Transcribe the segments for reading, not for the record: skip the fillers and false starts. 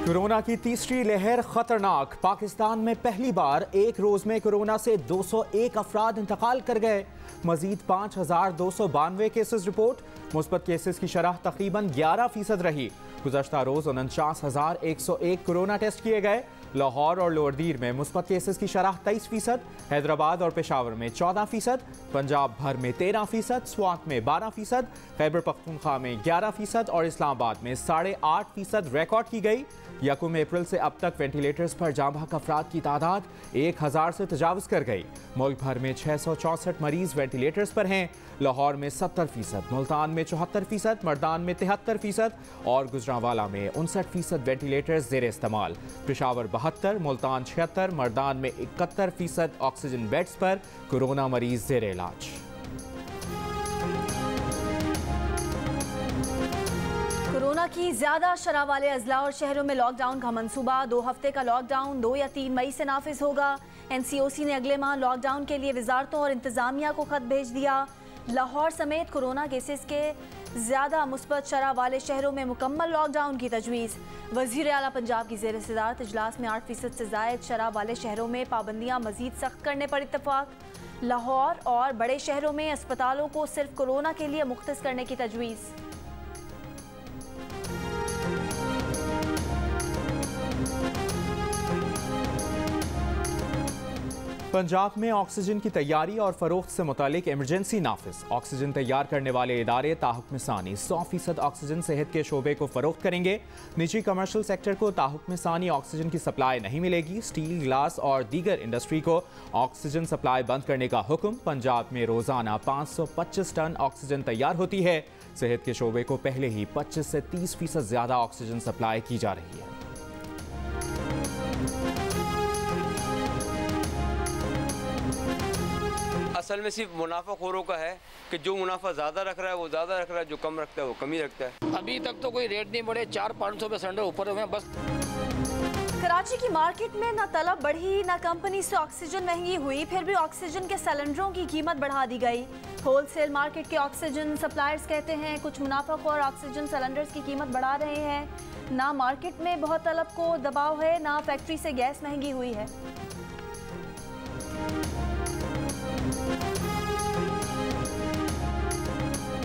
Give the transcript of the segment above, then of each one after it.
Corona की तीसरी लहर खतरनाक। पाकिस्तान में पहली बार एक रोज में कोरोना से 201 अफराद इंतकाल कर गए। मजीद 5292 केसेस रिपोर्ट। मुस्बत केसेस की शरह तकरीबन 11% रही। गुज़श्ता रोज 49,101 कोरोना टेस्ट किए गए। लाहौर और लोअरदीर में मुस्बत केसेस की शरह 23%, हैदराबाद और पेशावर में 14%, पंजाब भर में 13%, स्वात में 12%, खैबर पख्तूनख्वा में 11% और इस्लामाबाद में 8.5% रिकॉर्ड की गई। यकम अप्रैल से अब तक वेंटिलेटर्स पर जाँ बहक अफराद की तादाद 1000 से तजावज़ कर गई। मुल्क भर में 664 मरीज वेंटिलेटर्स पर हैं। लाहौर में 70%, मुल्तान में 74%, मर्दान में 73% और गुजरांवाला में 59% वेंटिलेटर्स ज़ेर इस्तेमाल। पेशावर 72, मुल्तान 76, मर्दान में 71% ऑक्सीजन बेड्स पर कोरोना मरीज ज़ेर इलाज। कोरोना की ज्यादा शरह वाले अजला और शहरों में लॉकडाउन का मंसूबा। 2 हफ्ते का लॉकडाउन 2 या 3 मई से नाफिज होगा। NCOC ने अगले माह लॉकडाउन के लिए वजारतों और इंतजामिया को खत भेज दिया। लाहौर समेत कोरोना केसेस के ज्यादा मुस्बत शरह वाले शहरों में मुकम्मल लॉकडाउन की तजवीज़। वज़ीर आला पंजाब की ज़ेर सदारत इजलास में 8% से ज़ायद शरह वाले शहरों में पाबंदियाँ मजीद सख्त करने पर इत्तफाक। लाहौर और बड़े शहरों में अस्पतालों को सिर्फ कोरोना के लिए मुख्तस करने की तजवीज़। पंजाब में ऑक्सीजन की तैयारी और फरोख्त से मुतालिक इमरजेंसी नाफिज। ऑक्सीजन तैयार करने वाले इदारे ताहुक्म सानी 100% ऑक्सीजन सेहत के शोबे को फरोख्त करेंगे। निजी कमर्शियल सेक्टर को ताहुक्म सानी ऑक्सीजन की सप्लाई नहीं मिलेगी। स्टील, ग्लास और दीगर इंडस्ट्री को ऑक्सीजन सप्लाई बंद करने का हुक्म। पंजाब में रोजाना 525 टन ऑक्सीजन तैयार होती है। सेहत के शोबे को पहले ही 25 से 30% ज्यादा ऑक्सीजन सप्लाई की जा रही है। असल में सिर्फ मुनाफाखोरों का है कि जो मुनाफा ज़्यादा रख रहा है वो ज़्यादा रख रहा है, जो कम रखता है वो कम ही रखता है। अभी तक तो कोई रेट नहीं बढ़े, 400-500 रुपये सिलेंडर ऊपर हुए हैं बस। कराची की मार्केट में ना तलब बढ़ी ना कंपनी से ऑक्सीजन महंगी हुई, फिर भी ऑक्सीजन के सिलेंडरों की कीमत बढ़ा दी गई। होलसेल मार्केट के ऑक्सीजन सप्लायर्स कहते हैं कुछ मुनाफाखोर ऑक्सीजन सिलेंडर्स की कीमत बढ़ा रहे हैं। ना मार्केट में बहुत तलब को दबाव है, ना फैक्ट्री से गैस महंगी हुई है।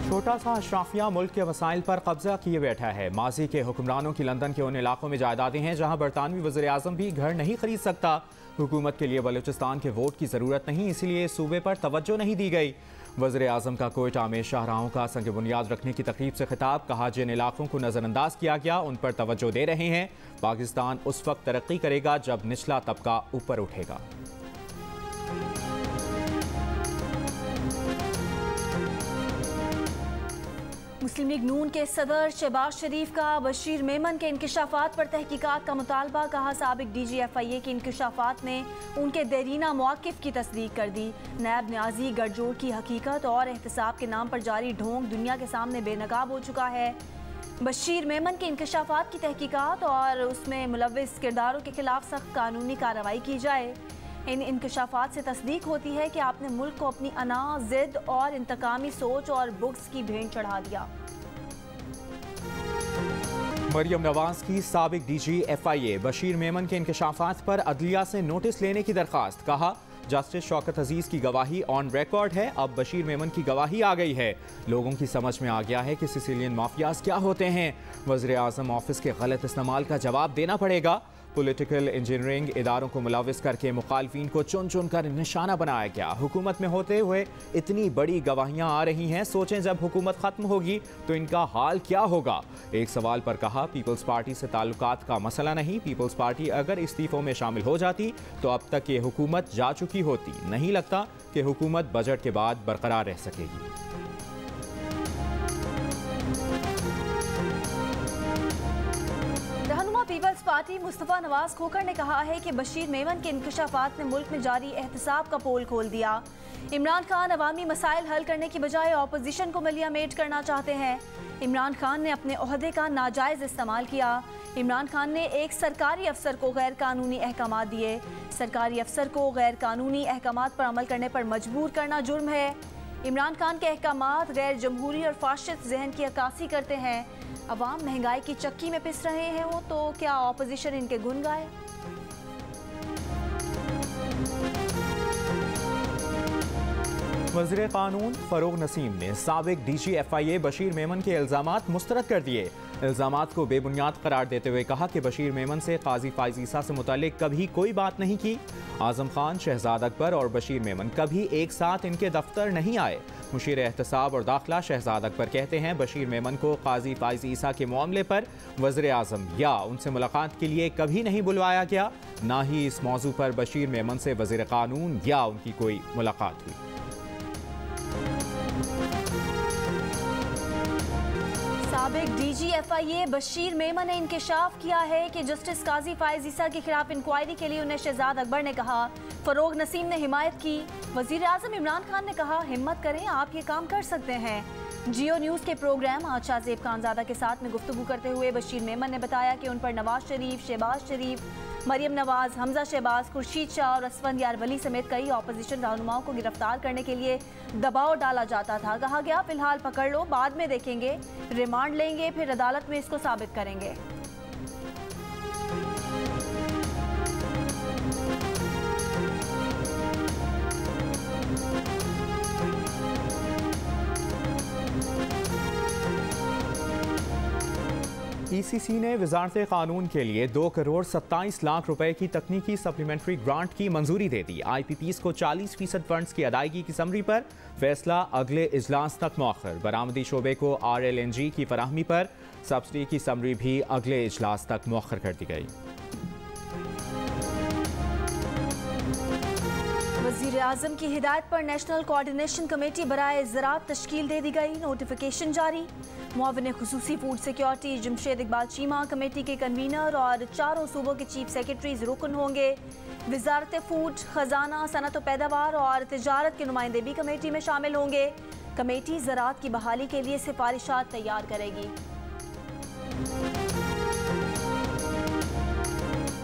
छोटा सा अशराफिया मुल्क के वसाइल पर कब्जा किए बैठा है। माजी के हुक्मरानों की लंदन के उन इलाकों में जायदादें हैं जहां बरतानवी वज़ीर आज़म भी घर नहीं खरीद सकता। हुकूमत के लिए बलूचिस्तान के वोट की ज़रूरत नहीं, इसीलिए सूबे पर तवज्जो नहीं दी गई। वज़ीर आज़म का कोयटा में शाहराहों का संग बुनियाद रखने की तकरीब से खिताब। कहा जिन इलाकों को नज़रअंदाज किया गया उन पर तवज्जो दे रहे हैं। पाकिस्तान उस वक्त तरक्की करेगा जब निचला तबका ऊपर उठेगा। मुस्लिम लीग नून के सदर शहबाज शरीफ का बशीर मेमन के इंकशाफात पर तहकीकात का मुतालबा। कहा साबिक DG FIA के इंकशाफात ने उनके देरीना मौक़िफ़ की तस्दीक कर दी। नायब न्याजी गठजोड़ की हकीकत और एहतसाब के नाम पर जारी ढोंग दुनिया के सामने बेनकाब हो चुका है। बशीर मेमन के इंकशाफात की तहकीकात और उसमें मुलव्विस किरदारों के खिलाफ सख्त कानूनी कार्रवाई की जाए। इन इंकशाफात से तस्दीक होती है कि आपने मुल्क को अपनी अना, जिद और इंतकामी सोच और बुग्स की भेंट चढ़ा दिया। मरियम नवाज की साबिक DG FIA बशीर मेमन के इंकशाफात पर अदलिया से नोटिस लेने की दरख्वास्त। कहा जस्टिस शौकत अजीज की गवाही ऑन रिकॉर्ड है, अब बशीर मेमन की गवाही आ गई है। लोगों की समझ में आ गया है कि सिसिलियन माफियाज क्या होते हैं। वज़ीर आज़म ऑफिस के गलत इस्तेमाल का जवाब देना पड़ेगा। पॉलिटिकल इंजीनियरिंग इदारों को मुलविस करके मुखालफिन को चुन चुन कर निशाना बनाया गया। हुकूमत में होते हुए इतनी बड़ी गवाहियां आ रही हैं, सोचें जब हुकूमत खत्म होगी तो इनका हाल क्या होगा। एक सवाल पर कहा पीपल्स पार्टी से ताल्लुकात का मसला नहीं, पीपल्स पार्टी अगर इस्तीफों में शामिल हो जाती तो अब तक ये हुकूमत जा चुकी होती। नहीं लगता कि हुकूमत बजट के बाद बरकरार रह सकेगी। पीपल्स पार्टी मुस्तफ़ा नवाज खोखर ने कहा है कि बशीर मेमन के इंकशाफात ने मुल्क में जारी एहतसाब का पोल खोल दिया। इमरान खान अवामी मसाइल हल करने की बजाय ऑपोजिशन को मलियामेट करना चाहते हैं। इमरान खान ने अपने ओहदे का नाजायज़ इस्तेमाल किया। इमरान खान ने एक सरकारी अफसर को गैर कानूनी अहकामात दिए। सरकारी अफसर को गैर कानूनी अहकामात पर अमल करने पर मजबूर करना जुर्म है। इमरान खान के अहकामात गैर जमहूरी और फाशिस्ट जहन की अक्कासी करते हैं। अवाम महंगाई की चक्की में पिस रहे हैं वो, तो क्या ऑपोजिशन इनके गुण गाए? वज़ीर कानून फरोग नसीम ने साबिक DG FIA बशीर मेमन के इल्ज़ामात मुस्तरद कर दिए। इल्ज़ामात को बेबुनियाद करार देते हुए कहा कि बशीर मेमन से काजी फाइज़ ईसा से मुतालिक कभी कोई बात नहीं की। आज़म खान, शहजाद अकबर और बशीर मेमन कभी एक साथ इनके दफ्तर नहीं आए। मुशीर एहतसाब और दाखिला शहजाद अकबर कहते हैं बशीर मेमन को काजी फाइज़ ईसा के मामले पर वज़ीर आज़म या उनसे मुलाकात के लिए कभी नहीं बुलवाया गया, ना ही इस मौजू पर बशीर मेमन से वज़ीर कानून या उनकी कोई मुलाकात हुई। साबिक DG FIA बशीर मेमन ने इंकशाफ किया है कि जस्टिस काजी फाइज ईसा के खिलाफ इंक्वायरी के लिए उन्हें शहजाद अकबर ने कहा, फरोग नसीम ने हिमायत की। वजीर आजम इमरान खान ने कहा हिम्मत करें, आप ये काम कर सकते हैं। जियो न्यूज़ के प्रोग्राम आदशाह ज़ेब खानजादा के साथ में गुफ्तगू करते हुए बशीर मेमन ने बताया कि उन पर नवाज शरीफ, शहबाज शरीफ, मरियम नवाज, हमजा शहबाज, खुर्शीद शाह और असफंदियार वली समेत कई ऑपोजिशन रहनुमाओं को गिरफ्तार करने के लिए दबाव डाला जाता था। कहा गया फिलहाल पकड़ लो, बाद में देखेंगे, रिमांड लेंगे, फिर अदालत में इसको साबित करेंगे। ECC ने वजारत कानून के लिए 2 करोड़ 27 लाख रुपए की तकनीकी सप्लीमेंट्री ग्रांट की मंजूरी दे दी। IPPs को 40% फंड्स की अदायगी की समरी पर फैसला अगले इजलास तक मौखर। बरामदी शोबे को RLNG की फराहमी पर सब्सिडी की समरी भी अगले इजलास तक मौखर कर दी गई। वज़ीर आज़म की हिदायत पर नेशनल कोऑर्डिनेशन कमेटी बराए ज़राअत तश्कील दे दी गई। नोटिफिकेशन जारी। मुआविन खुसूसी food security Jamshed Iqbal Cheema committee के कन्वीनर और 4 सूबों के चीफ सेक्रेटरीज रुकन होंगे। वजारत फूड, खजाना, सनत पैदावार और तिजारत के नुमाइंदे भी कमेटी में शामिल होंगे। कमेटी ज़राअत की बहाली के लिए सिफारिशात तैयार करेगी।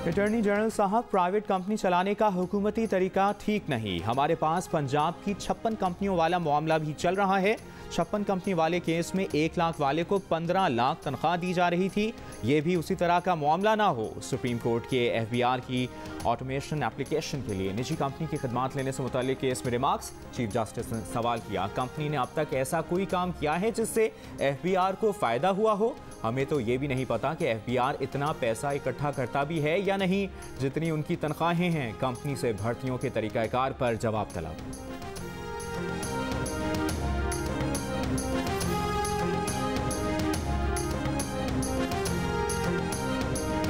अटॉर्नी जनरल साहब, प्राइवेट कंपनी चलाने का हुकूमती तरीका ठीक नहीं। हमारे पास पंजाब की 56 कंपनियों वाला मामला भी चल रहा है। 56 कंपनी वाले केस में 1 लाख वाले को 15 लाख तनख्वाह दी जा रही थी। ये भी उसी तरह का मामला ना हो। सुप्रीम कोर्ट के FBR की ऑटोमेशन एप्लीकेशन के लिए निजी कंपनी की खदमात लेने से मुताल्लिक केस में रिमार्क्स। चीफ जस्टिस ने सवाल किया, कंपनी ने अब तक ऐसा कोई काम किया है जिससे FBR को फ़ायदा हुआ हो? हमें तो ये भी नहीं पता कि FBR इतना पैसा इकट्ठा करता भी है या नहीं जितनी उनकी तनख्वाहें हैं। कंपनी से भर्तियों के तरीक़ाकार पर जवाब तलब।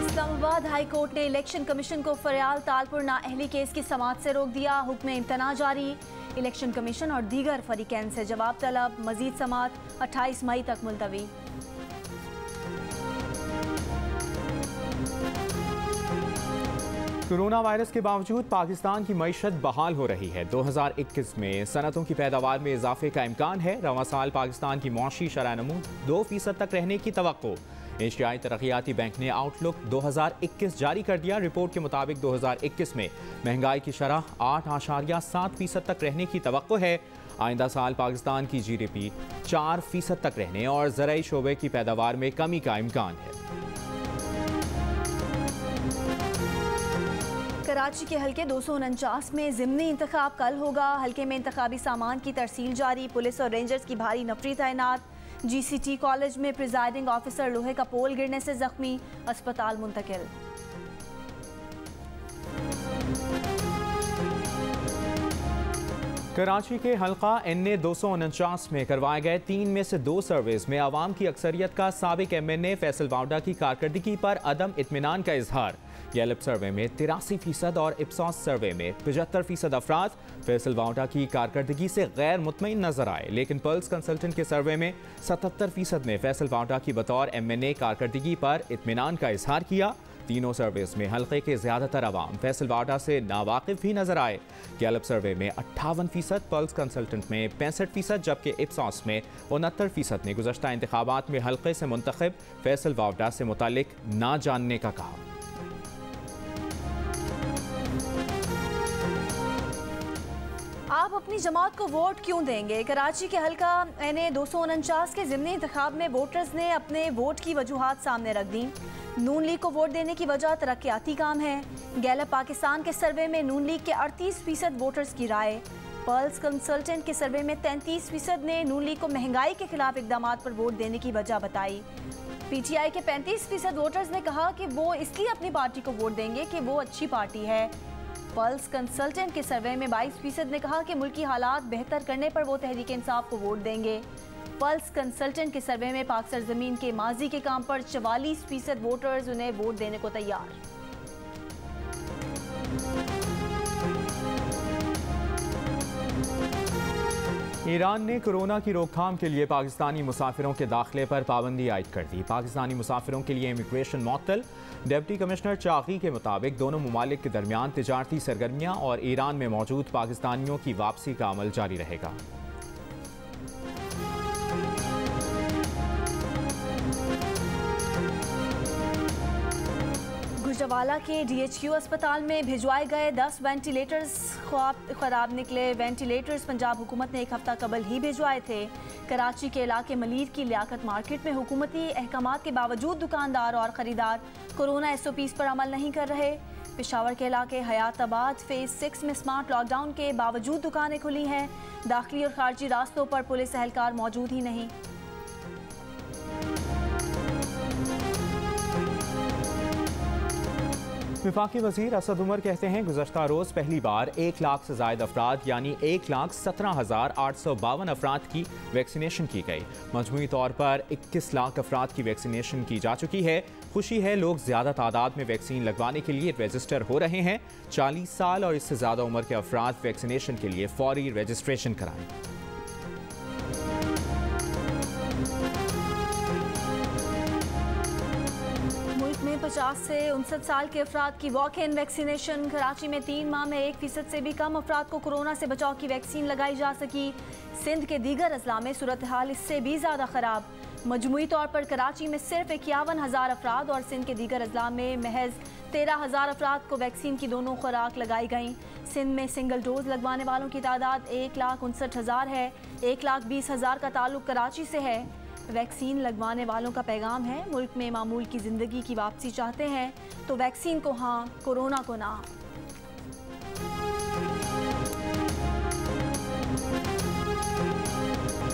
इस्लामाबाद हाई कोर्ट ने इलेक्शन कमीशन को फरियाल तालपुर नाअहली केस की समाअत से रोक दिया। हुक्म इम्तना जारी। इलेक्शन कमीशन और दीगर फरीकैन से जवाब तलब। मजीद समाअत 28 मई तक मुलतवी। कोरोना वायरस के बावजूद पाकिस्तान की मईशत बहाल हो रही है। 2021 में सनतों की पैदावार में इजाफे का इम्कान है। रवां साल पाकिस्तान की मौशी शरह नमू 2% तक रहने की तवक्को। एशियाई तरक्याती बैंक ने आउटलुक 2021 जारी कर दिया। रिपोर्ट के मुताबिक 2021 में महंगाई की शरह 8.7% तक रहने की तवक्को है। आइंदा साल पाकिस्तान की GDP 4% तक रहने और ज़राई शोबे की पैदावार में कमी का इम्कान है। कराची के हल्के 249 में ज़िमनी इंतखाब कल होगा। हल्के में इंतखाबी सामान की तरसील जारी। पुलिस और रेंजर्स की भारी नफरी तैनात। GCT कॉलेज में प्रिजाइडिंग ऑफिसर लोहे का पोल गिरने से जख्मी, अस्पताल मुंतकिल। कराची के हल्का NA 249 में करवाए गए 3 में से 2 सर्वेज में आवाम की अक्सरियत का साबिक MNA फैसल वाउडा की कारकर्दगी पर अदम इत्मीनान का इजहार। गैलप सर्वे में 83% और इप्सॉस सर्वे में 75% अफराद फैसल वाउडा की कारकर्दगी से गैर मुतमईन नजर आए, लेकिन पल्स कंसल्टेंट के सर्वे में 77% ने फैसल वाउडा की बतौर MNA कारकर्दगी पर इत्मीनान का इजहार किया। तीनों सर्विस में हल्के के ज्यादातर अवाम फैसल वाडा से नावाकिफ भी नजर आए। गैलप सर्वे में 58%, पल्स कंसल्टेंट में 65%, जबकि इप्सॉस में 69% ने गुज़श्ता इंतखाबात में हल्के से मुंतखब फैसल वाडा से मुतालिक ना जानने का कहा। आप आप अपनी जमात को वोट क्यों देंगे? कराची के हल्का NA 249 के ज़िमनी इंतखाब में वोटर्स ने अपने वोट की वजूहात सामने रख दी। नून लीग को वोट देने की वजह तरक्याती काम है। गैलप पाकिस्तान के सर्वे में नून लीग के 38% वोटर्स की राय। पर्ल्स कंसल्टेंट के सर्वे में 33% ने नून लीग को महंगाई के खिलाफ इकदाम पर वोट देने की वजह बताई। PTI के 35% वोटर्स ने कहा कि वो इसलिए अपनी पार्टी को वोट देंगे कि वो अच्छी पार्टी है। पर्ल्स कंसल्टेंट के सर्वे में 22% ने कहा कि मुल्की हालात बेहतर करने पर वो तहरीक इंसाफ को वोट देंगे। पर्ल्स कंसल्टेंट के सर्वे में पाक सरजमीन के माजी के काम पर 44% वोटर्स उन्हें वोट देने को तैयार। ईरान ने कोरोना की रोकथाम के लिए पाकिस्तानी मुसाफिरों के दाखिले पर पाबंदी आयद कर दी। पाकिस्तानी मुसाफिरों के लिए इमिग्रेशन मुअत्तल। डिप्टी कमिश्नर चाकी के मुताबिक दोनों ममालिक के दरमियान तिजारती सरगर्मियां और ईरान में मौजूद पाकिस्तानियों की वापसी का अमल जारी रहेगा। गुजरावाला के DHQ अस्पताल में भिजवाए गए 10 वेंटिलेटर्स खराब निकले। वेंटिलेटर्स पंजाब हुकूमत ने एक हफ्ता कबल ही भिजवाए थे। कराची के इलाके मलीर की लियाकत मार्केट में हुकूमती अहकामात के बावजूद दुकानदार और ख़रीदार कोरोना SOPs पर अमल नहीं कर रहे। पेशावर के इलाके हयाताबाद फेज़ 6 में स्मार्ट लॉकडाउन के बावजूद दुकानें खुली हैं। दाखिली और खारजी रास्तों पर पुलिस एहलकार मौजूद ही नहीं। वफाकी वज़ीर असद उमर कहते हैं गुज़श्ता रोज़ पहली बार 1 लाख से ज़ायद अफराद यानी 1,17,852 अफराद की वैक्सीनेशन की गई। मजमूई तौर पर 21 लाख अफराद की वैक्सीनेशन की जा चुकी है। खुशी है, लोग ज़्यादा तादाद में वैक्सीन लगवाने के लिए रजिस्टर हो रहे हैं। 40 साल और इससे ज़्यादा उम्र के अफराद वैक्सीनेशन के लिए फौरी रजिस्ट्रेशन कराएं। में 50 से 59 साल के अफराद की वॉक इन वैक्सीनेशन। कराची में 3 माह में 1% से भी कम अफराद को कोरोना से बचाव की वैक्सीन लगाई जा सकी। सिंध के दीगर अजला में सूरत हाल इससे भी ज़्यादा ख़राब। मजमूई तौर पर कराची में सिर्फ 51,000 अफराद और सिंध के दीगर अजला में महज 13,000 अफराद को वैक्सीन की दोनों खुराक लगाई गई। सिंध में सिंगल डोज लगवाने वालों की तादाद 1,59,000 है। 1,20,000 का ताल्लुक कराची से है। वैक्सीन लगवाने वालों का पैगाम है, मुल्क में मामूल की ज़िंदगी की वापसी चाहते हैं तो वैक्सीन को हाँ, कोरोना को ना।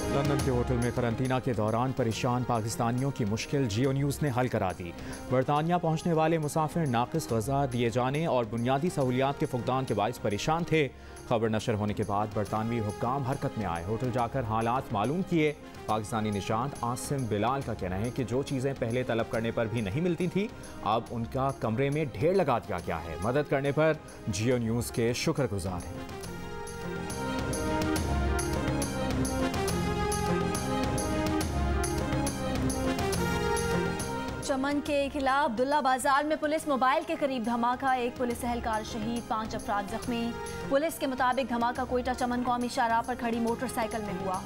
लंदन के होटल में करंतना के दौरान परेशान पाकिस्तानियों की मुश्किल जियो न्यूज़ ने हल करा दी। बरतानिया पहुंचने वाले मुसाफिर नाकिस ग़ज़ा दिए जाने और बुनियादी सहूलियात के फुकदान के बाइस परेशान थे। खबर नशर होने के बाद बरतानवी हुक्काम हरकत में आए, होटल जाकर हालात मालूम किए। पाकिस्तानी निशांत आसिम बिलाल का कहना है कि जो चीज़ें पहले तलब करने पर भी नहीं मिलती थी अब उनका कमरे में ढेर लगा दिया गया है। मदद करने पर जियो न्यूज़ के शुक्रगुजार हैं। चमन के खिलाफ अब्दुल्ला बाजार में पुलिस मोबाइल के करीब धमाका। एक पुलिस एहलकार शहीद, 5 अफराद जख्मी। पुलिस के मुताबिक धमाका कोयटा चमन कौमी शाहराह पर खड़ी मोटरसाइकिल में हुआ।